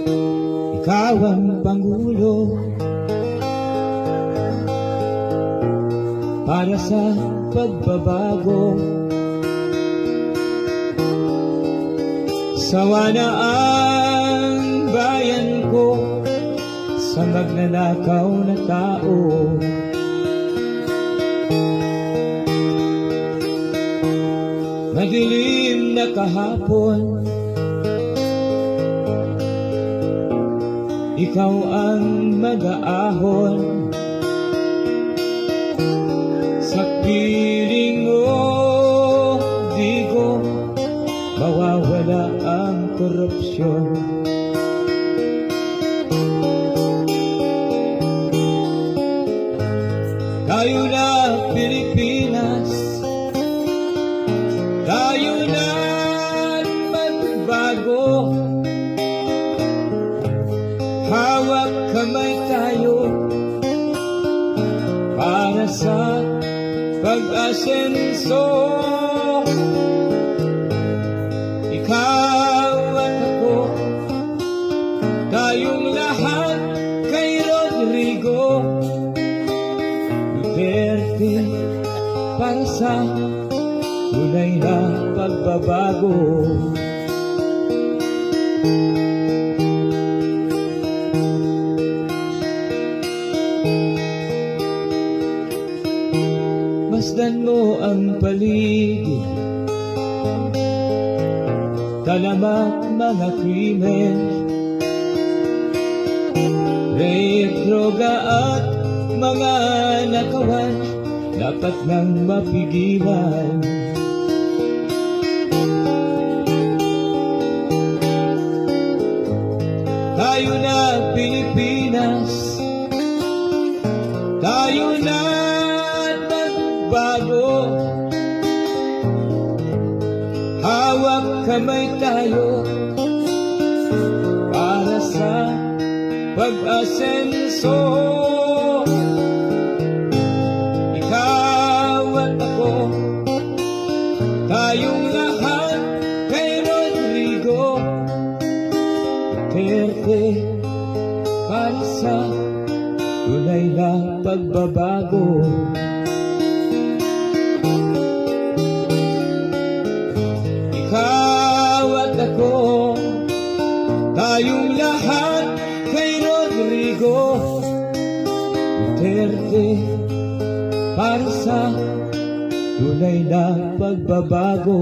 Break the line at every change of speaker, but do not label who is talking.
ikaw ang Pangulo para sa pagbabago. Sawa na ang bayan ko sa magnanakaw na tao. Madilim na kahapon, ikaw ang mag-aahon. Sa piling mo, di ko mawawala ang korupsyon. Tayo na Pilipinas, tayo na magbago. Hawak kamay tayo para sa pag-asenso. Ikaw at ako, tayong lahat kay Rodrigo Duterte, para sa tunay na pagbabago. Masdan mo ang paligid, talamak mga krimen, rape, droga at mga nakawan, dapat nang mapigilan. Tayo na Pilipinas, tayo na bago. Hawak kamay tayo para sa pag-asenso. Ikaw at ako, tayong lahat kay Rodrigo Duterte, para sa tunay na pagbabago. Ikaw at ako, tayong lahat kay Rodrigo Duterte, para sa tunay na pagbabago.